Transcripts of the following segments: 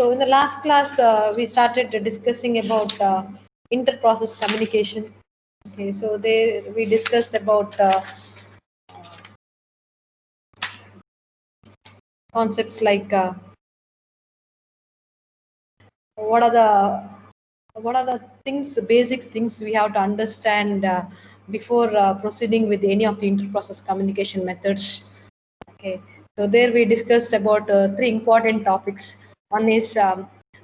So in the last class, we started discussing about inter-process communication. Okay, so there we discussed about concepts like what are the things, basic things we have to understand before proceeding with any of the inter-process communication methods. Okay, so there we discussed about three important topics. One is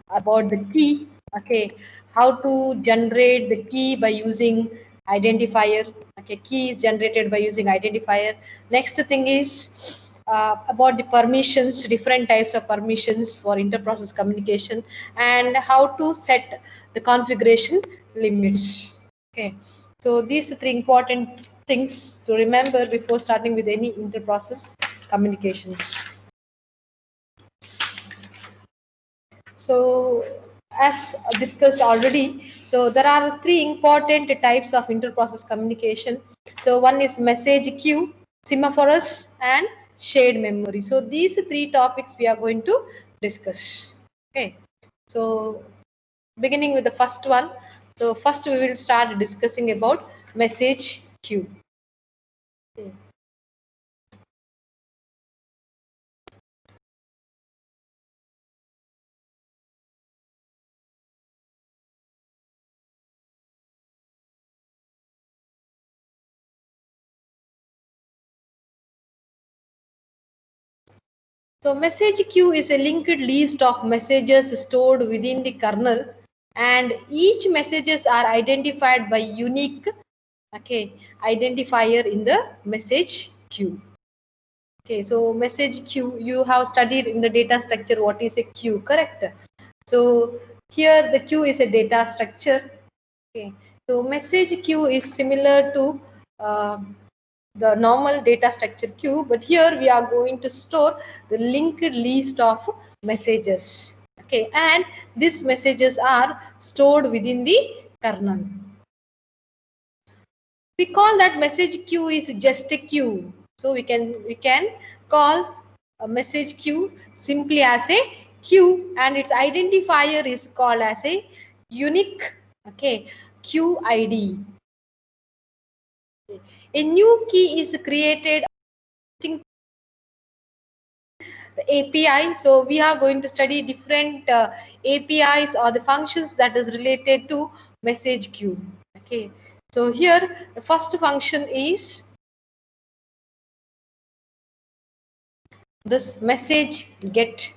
about the key. Okay, how to generate the key by using identifier. Okay, key is generated by using identifier. Next thing is about the permissions, different types of permissions for inter-process communication, and how to set the configuration limits. Okay, so these are three important things to remember before starting with any inter-process communications. So as discussed already, so there are three important types of inter-process communication. So one is message queue, semaphorous, and shared memory. So these three topics we are going to discuss. Okay, so beginning with the first one. So first we will start discussing about message queue. Okay. So message queue is a linked list of messages stored within the kernel, and each messages are identified by unique identifier in the message queue. Okay, so message queue, you have studied in the data structure what is a queue, correct? So here the queue is a data structure. Okay, so message queue is similar to the normal data structure queue, but here we are going to store the linked list of messages. Okay, and these messages are stored within the kernel. We call that message queue is just a queue. So we can call a message queue simply as a queue, and its identifier is called as a unique queue ID. A new key is created using the API. So we are going to study different APIs or the functions that is related to message queue. Okay, so here the first function is this message get.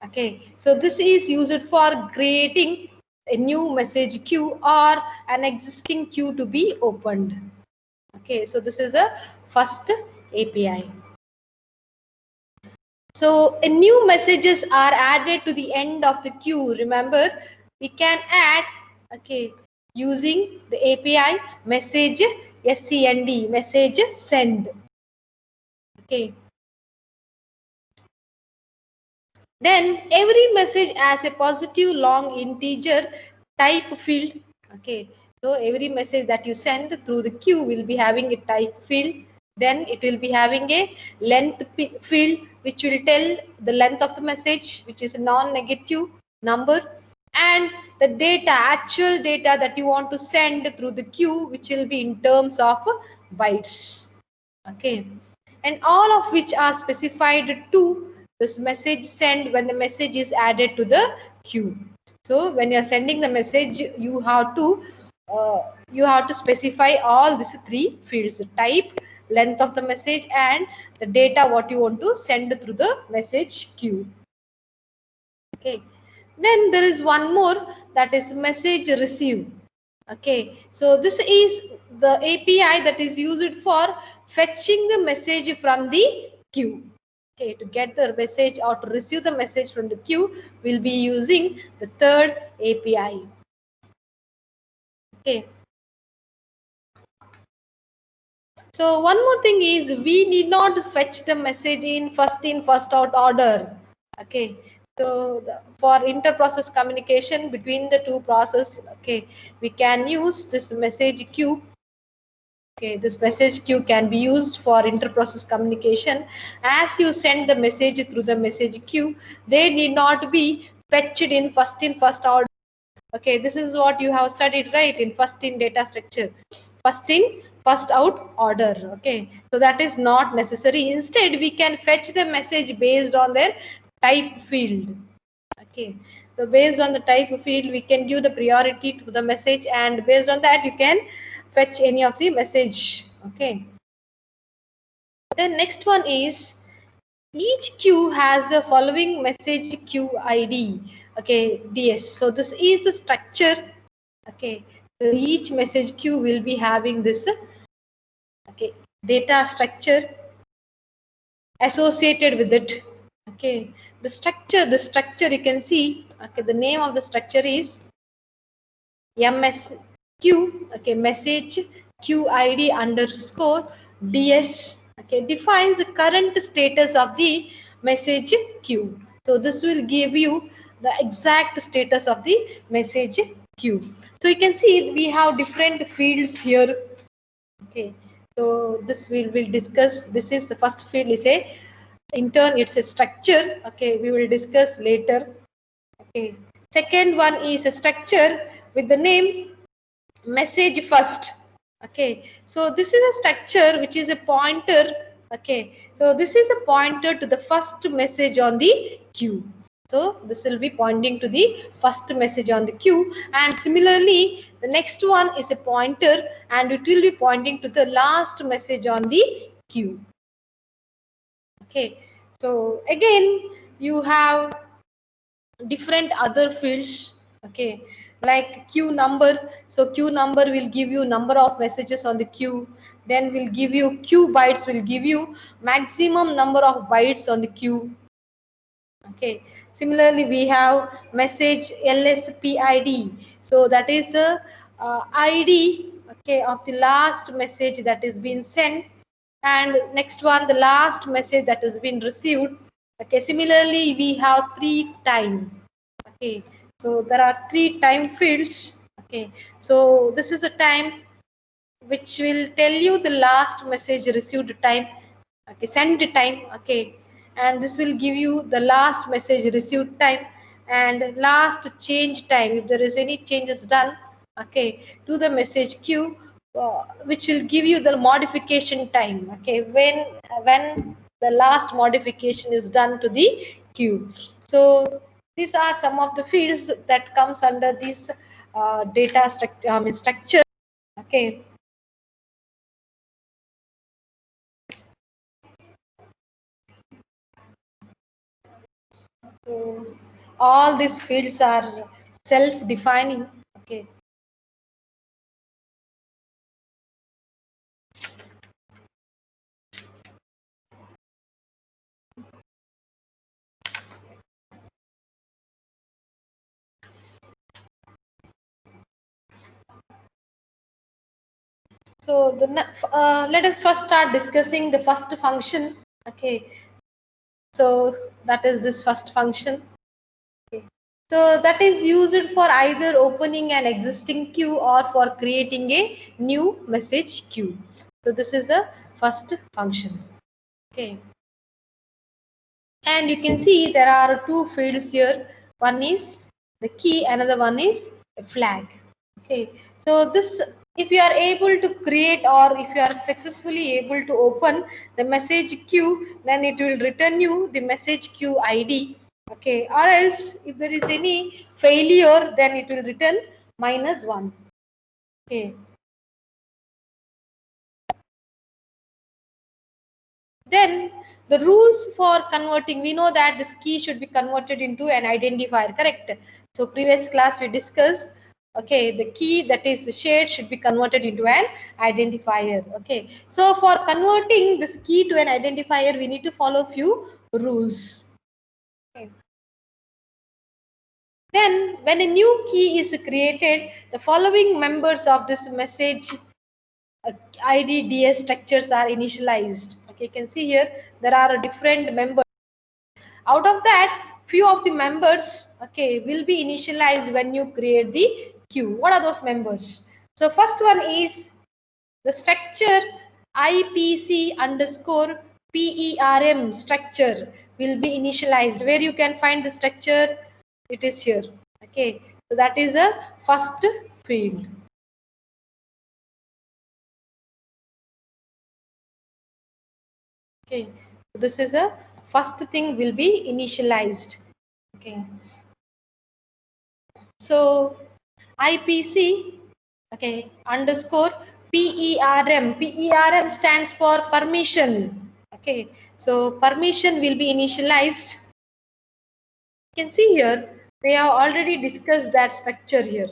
Okay, so this is used for creating a new message queue or an existing queue to be opened. Okay, so this is the first API. So new messages are added to the end of the queue. Remember, we can add using the API message send, message send. Okay. Then every message has a positive long integer type field. Okay. So every message that you send through the queue will be having a type field. Then it will be having a length field which will tell the length of the message, which is a non-negative number, and the data, actual data that you want to send through the queue, which will be in terms of bytes. Okay, and all of which are specified to this message send when the message is added to the queue. So when you are sending the message, you have to specify all these three fields: type, length of the message, and the data what you want to send through the message queue. Okay, then there is one more, that is message receive. Okay, so this is the API that is used for fetching the message from the queue. Okay, to get the message or to receive the message from the queue, we'll be using the third API. Okay. So one more thing is, we need not fetch the message in first out order. Okay. So for inter-process communication between the two processes, okay, we can use this message queue. Okay, this message queue can be used for inter-process communication. As you send the message through the message queue, they need not be fetched in first out. Okay, this is what you have studied, right? In first in data structure, first in first out order. Okay, so that is not necessary. Instead, we can fetch the message based on their type field. Okay, so based on the type field, we can give the priority to the message, and based on that, you can fetch any of the message. Okay, then next one is each queue has the following message queue ID. Okay, DS. So this is the structure. Okay, so each message queue will be having this okay data structure associated with it. Okay, the structure you can see. Okay, the name of the structure is MSQ. Okay, message QID underscore DS. Okay, defines the current status of the message queue. So this will give you the exact status of the message queue. So you can see we have different fields here. Okay, so this we will discuss. This is the first field is a in turn it's a structure. Okay, we will discuss later. Okay, second one is a structure with the name message first. Okay, so this is a structure which is a pointer. Okay, so this is a pointer to the first message on the queue. So this will be pointing to the first message on the queue, and similarly the next one is a pointer and it will be pointing to the last message on the queue. Okay, so again you have different other fields. Okay, like queue number. So queue number will give you number of messages on the queue, then will give you queue bytes, will give you maximum number of bytes on the queue. Okay, similarly we have message LSPID. So that is a ID, okay, of the last message that is being sent, and next one the last message that has been received. Okay, similarly we have three time. Okay, so there are three time fields. Okay, so this is a time which will tell you the last message received time. Okay, send time. Okay, and this will give you the last message received time and last change time if there is any changes done, okay, to the message queue, which will give you the modification time. Okay, when the last modification is done to the queue. So these are some of the fields that comes under this data structure. Okay, so all these fields are self-defining. Okay, so let us first start discussing the first function. Okay, so that is this first function. Okay, so that is used for either opening an existing queue or for creating a new message queue. So this is the first function. Okay, and you can see there are two fields here. One is the key, another one is a flag. Okay, so this, if you are able to create or if you are successfully able to open the message queue, then it will return you the message queue ID. Okay, or else if there is any failure, then it will return -1. Okay, then the rules for converting, we know that this key should be converted into an identifier, correct? So previous class we discussed, okay, the key that is shared should be converted into an identifier. Okay, so for converting this key to an identifier, we need to follow few rules. Okay. Then when a new key is created, the following members of this message uh, IDDS structures are initialized. Okay, you can see here there are different members. Out of that, few of the members, okay, will be initialized when you create the queue. What are those members? So first one is the structure IPC underscore PERM structure will be initialized. Where you can find the structure It is here. Okay, so that is a first field. Okay, so this is a first thing will be initialized. Okay, so IPC, okay, underscore PERM. PERM stands for permission. Okay, so permission will be initialized. You can see here, they have already discussed that structure here.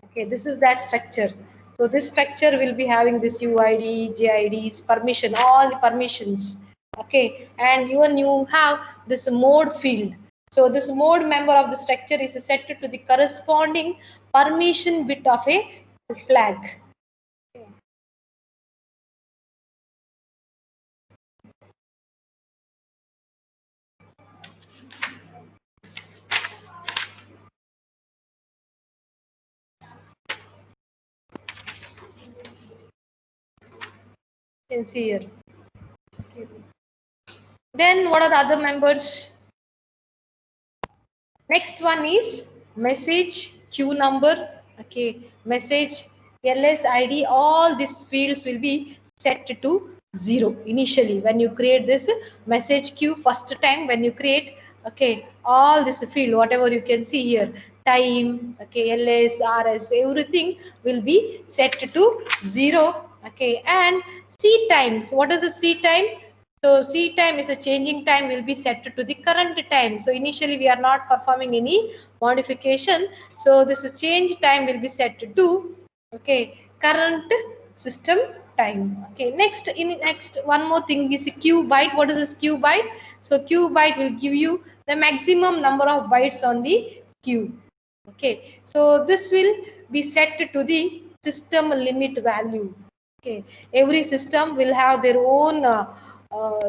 Okay, this is that structure. So this structure will be having this UID, GIDs, permission, all the permissions. Okay, and even you have this mode field. So this mode member of the structure is set to the corresponding permission bit of a flag. Okay. You can see here. Okay. Then what are the other members? Next one is message queue number. Okay, message LS ID. All these fields will be set to 0 initially when you create this message queue first time when you create. Okay, all this field, whatever you can see here, time, okay, LS, RS, everything will be set to 0. Okay, and C times. What is the C time? So C time is a changing time will be set to the current time. So initially we are not performing any modification. So this change time will be set to okay current system time. Okay, next one more thing is Q byte. What is this Q byte? So Q byte will give you the maximum number of bytes on the queue. Okay, so this will be set to the system limit value. Okay, every system will have their own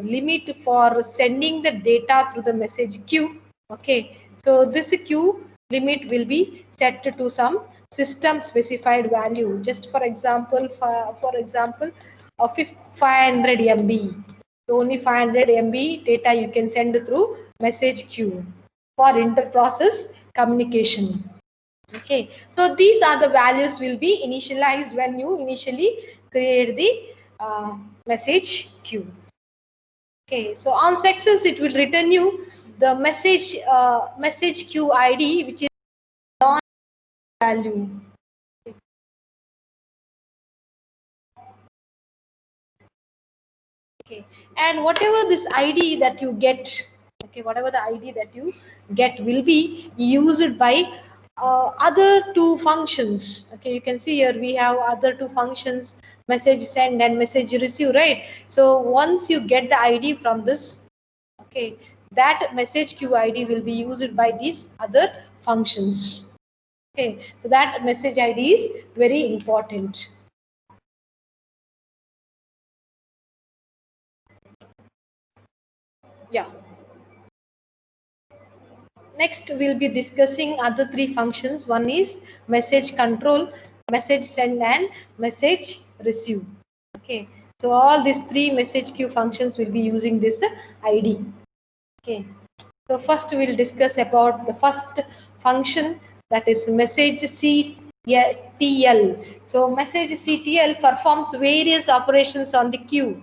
limit for sending the data through the message queue. Okay, so this queue limit will be set to some system specified value. Just for example, of 500 MB. So only 500 MB data you can send through message queue for inter-process communication. Okay, so these are the values will be initialized when you initially create the message queue. Okay, so on success it will return you the message queue ID, which is non value. Okay, and whatever this ID that you get, okay, whatever the ID that you get will be used by other two functions. Okay, you can see here we have other two functions, message send and message receive, right? So once you get the ID from this, okay, that message queue ID will be used by these other functions. Okay, so that message ID is very important. Yeah. Next, we'll be discussing other three functions. One is message control, message send, and message receive. Okay, so all these three message queue functions will be using this ID. Okay, so first we'll discuss about the first function, that is message CTL. So message CTL performs various operations on the queue.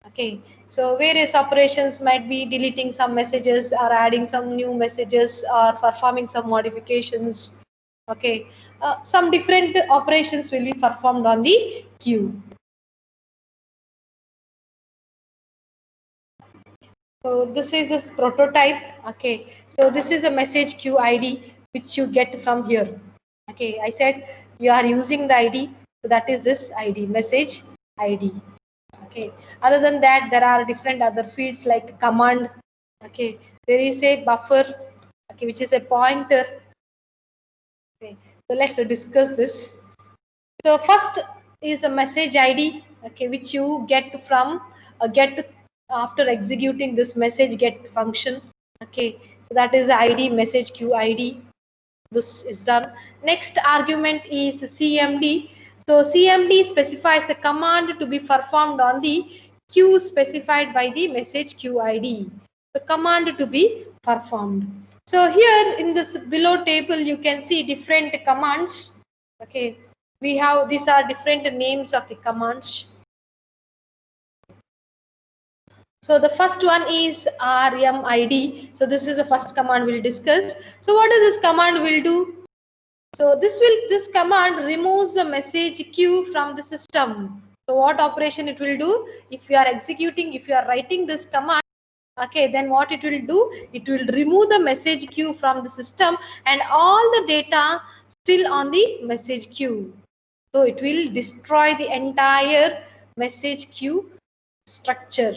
Okay, so various operations might be deleting some messages or adding some new messages or performing some modifications. Okay, some different operations will be performed on the queue. So this is this prototype. Okay, so this is a message queue ID which you get from here. Okay, I said you are using the ID, so that is this ID, message ID. Okay, other than that there are different other fields like command. Okay, there is a buffer, okay, which is a pointer. Okay, so let's discuss this. So first is a message ID, okay, which you get from get after executing this message get function. Okay, so that is ID, message queue ID. This is done. Next argument is CMD. So CMD specifies a command to be performed on the queue specified by the message queue ID. The command to be performed. So here in this below table, you can see different commands. Okay, we have, these are different names of the commands. So the first one is RMID. So this is the first command we'll discuss. So what does this command will do? So this command removes the message queue from the system. So what operation it will do? If you are executing, if you are writing this command, okay, then what it will do? It will remove the message queue from the system and all the data still on the message queue. So it will destroy the entire message queue structure.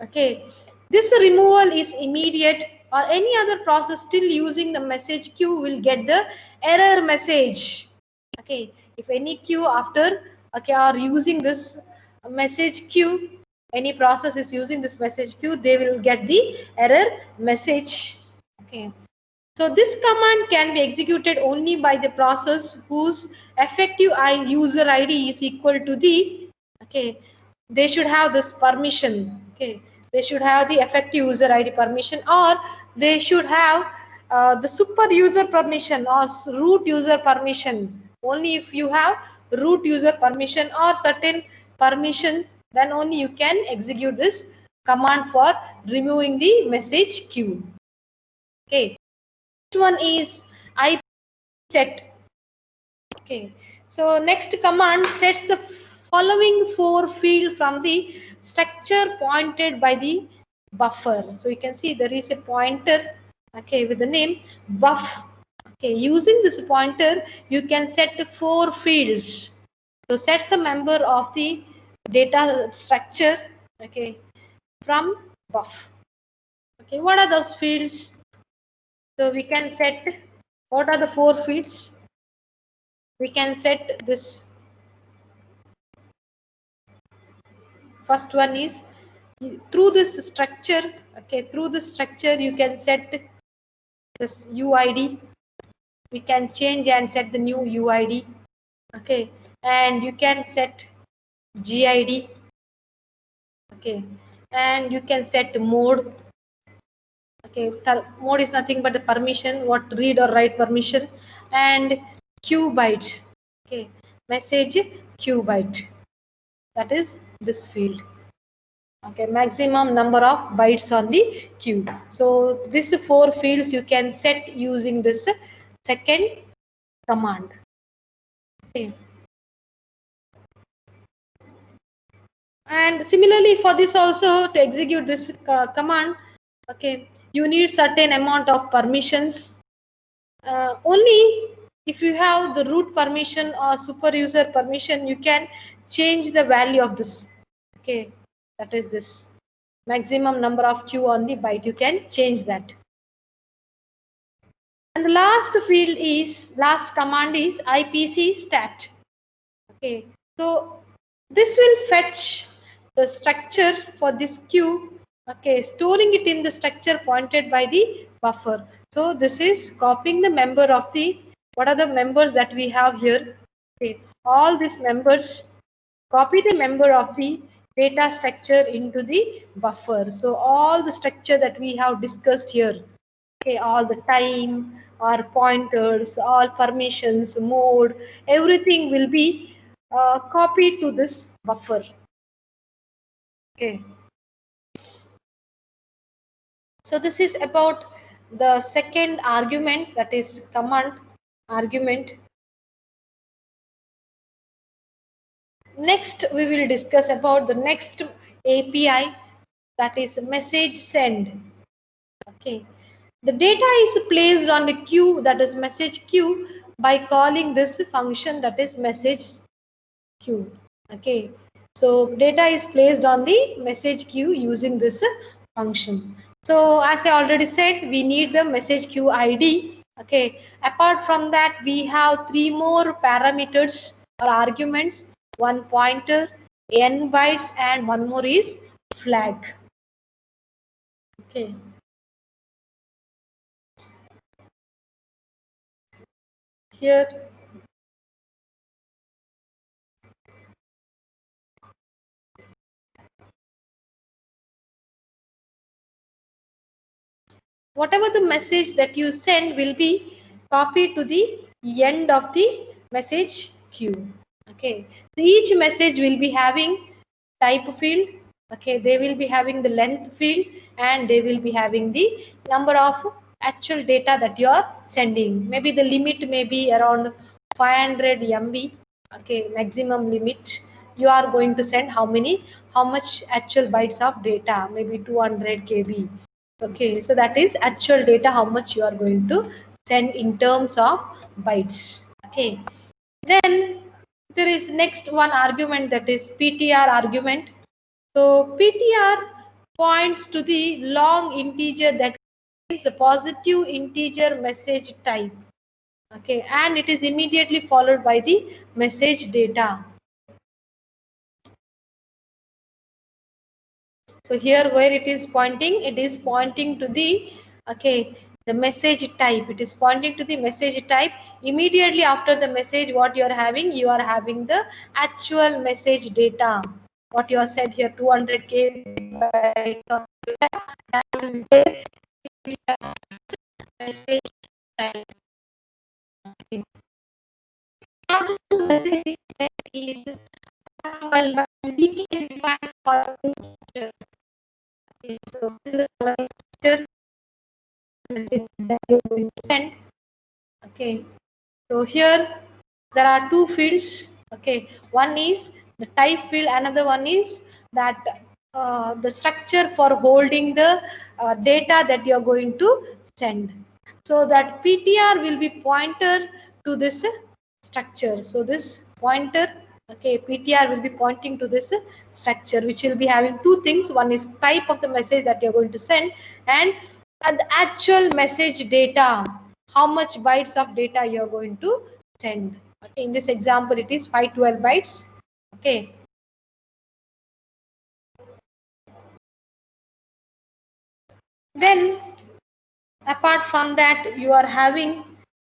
Okay, this removal is immediate, or any other process still using the message queue will get the error message. Okay, if any queue after, okay, or using this message queue, any process is using this message queue, they will get the error message. Okay, so this command can be executed only by the process whose effective user ID is equal to the, okay, they should have this permission. Okay, they should have the effective user ID permission, or they should have the super user permission or root user permission. Only if you have root user permission or certain permission, then only you can execute this command for removing the message queue. Okay, next one is IP set. Okay, so next command sets the following 4 field from the structure pointed by the buffer. So you can see there is a pointer, okay, with the name buff. Okay, using this pointer you can set 4 fields. So set the member of the data structure, okay, from buff. Okay, what are those fields? So we can set, what are the 4 fields? We can set this. First one is through this structure. Okay, through this structure you can set this UID. We can change and set the new UID. Okay, and you can set GID. Okay, and you can set mode. Okay, mode is nothing but the permission, what read or write permission, and Q byte. Okay, message Q byte. That is this field. Okay, maximum number of bytes on the queue. So these 4 fields you can set using this second command. Okay. And similarly for this also, to execute this command, okay, you need certain amount of permissions. Only if you have the root permission or super user permission, you can change the value of this. Okay, that is this maximum number of queue on the byte, you can change that. And the last field is, last command is IPC stat. Okay, so this will fetch the structure for this queue, okay, storing it in the structure pointed by the buffer. So this is copying the member of the, what are the members that we have here? Okay, all these members, copy the member of the data structure into the buffer. So all the structure that we have discussed here, okay, all the time, or pointers, all permissions, mode, everything will be copied to this buffer. Okay. So this is about the second argument, that is command argument. Next we will discuss about the next API, that is message send. Okay. The data is placed on the queue, that is message queue, by calling this function, that is message queue. Okay, so data is placed on the message queue using this function. So as I already said, we need the message queue ID. Okay, apart from that, we have 3 more parameters or arguments, one pointer, n bytes, and one more is flag. Okay. Here whatever the message that you send will be copied to the end of the message queue. Okay, so each message will be having type field. Okay, they will be having the length field, and they will be having the number of actual data that you are sending. Maybe the limit may be around 500 MB. Okay, maximum limit. You are going to send how much actual bytes of data, maybe 200 KB. Okay, so that is actual data, how much you are going to send in terms of bytes. Okay, then there is next one argument, that is PTR argument. So PTR points to the long integer that is a positive integer message type. Okay, and it is immediately followed by the message data. So here where it is pointing to the, okay, the message type. It is pointing to the message type. Immediately after the message, what you are having the actual message data. What you have said here, 200K message type. Okay. Message is well, we can define for picture. Okay, so this is the picture that you're going to send. Okay, so here there are two fields. Okay, one is the type field, another one is that the structure for holding the data that you are going to send. So that PTR will be pointer to this structure. So this pointer, okay, PTR will be pointing to this structure, which will be having two things. One is type of the message that you're going to send, and the actual message data, how much bytes of data you're going to send. Okay, in this example, it is 512 bytes. Okay. Then apart from that, you are having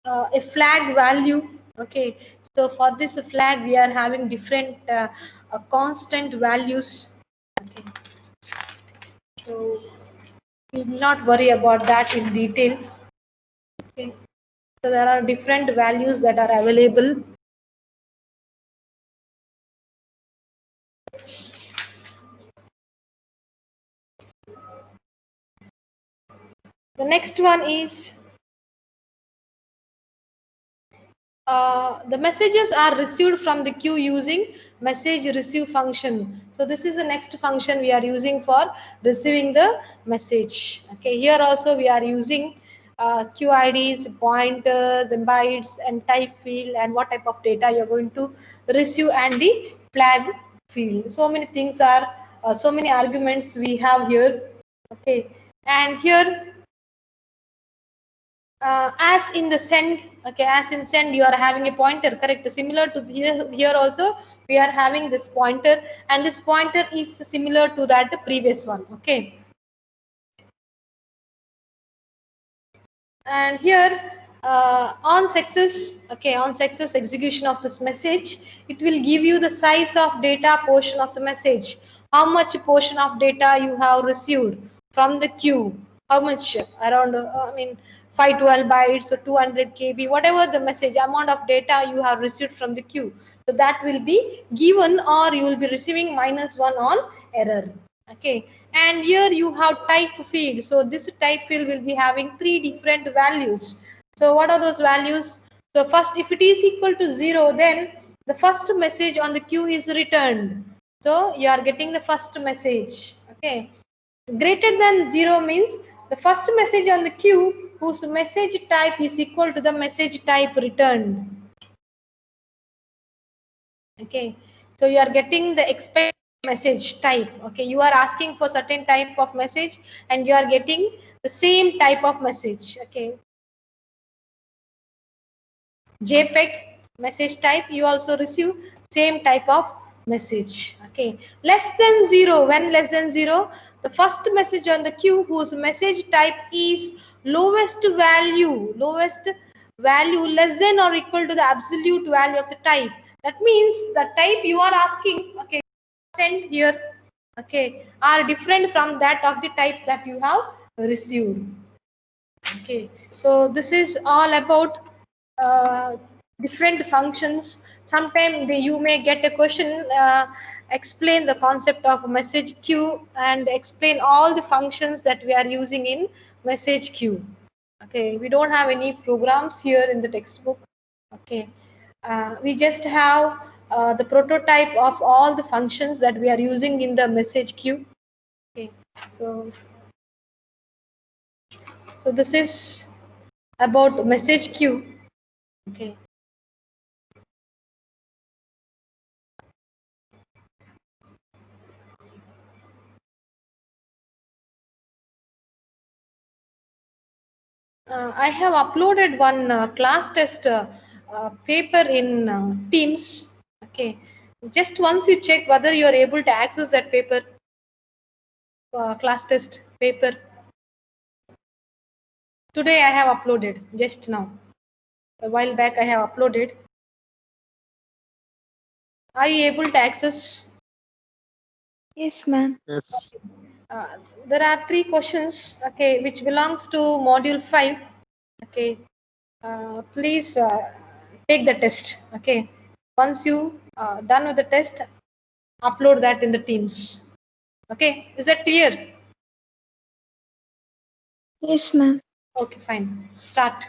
a flag value. Okay, so for this flag we are having different constant values. Okay, so we will not worry about that in detail. Okay, so there are different values that are available. The next one is the messages are received from the queue using message receive function. So this is the next function we are using for receiving the message. Okay, here also we are using queue IDs, pointer, the bytes and type field, and what type of data you're going to receive, and the flag field. So many things are, so many arguments we have here. Okay, and here as in the send, okay, as in send you are having a pointer, correct? Similar to here also we are having this pointer, and this pointer is similar to that previous one. Okay, and here on success, okay, on success execution of this message, it will give you the size of data portion of the message, how much portion of data you have received from the queue, how much, around I mean 512 bytes or 200 KB, whatever the message amount of data you have received from the queue. So that will be given, or you will be receiving -1 on error. Okay, and here you have type field. So this type field will be having three different values. So what are those values? So first, if it is equal to 0, then the first message on the queue is returned. So you are getting the first message. Okay, greater than 0 means the first message on the queue whose message type is equal to the message type returned. Okay, so you are getting the expected message type. Okay, you are asking for certain type of message, and you are getting the same type of message. Okay, JPEG message type, you also receive same type of message. Okay, less than 0, when less than 0, the first message on the queue whose message type is lowest value less than or equal to the absolute value of the type. That means the type you are asking, okay, sent here, okay, are different from that of the type that you have received. Okay, so this is all about uh, different functions. Sometimes you may get a question, explain the concept of message queue and explain all the functions that we are using in message queue. Okay, we don't have any programs here in the textbook. Okay, we just have the prototype of all the functions that we are using in the message queue. Okay, so this is about message queue. Okay. I have uploaded one class test paper in Teams. Okay. Just once you check whether you are able to access that paper, class test paper. Today I have uploaded just now. A while back I have uploaded. Are you able to access? Yes, ma'am. Yes. Uh, there are 3 questions, okay, which belongs to module 5. Okay, please take the test. Okay, once you done with the test, upload that in the Teams. Okay, is that clear? Yes, ma'am. Okay, fine. Start.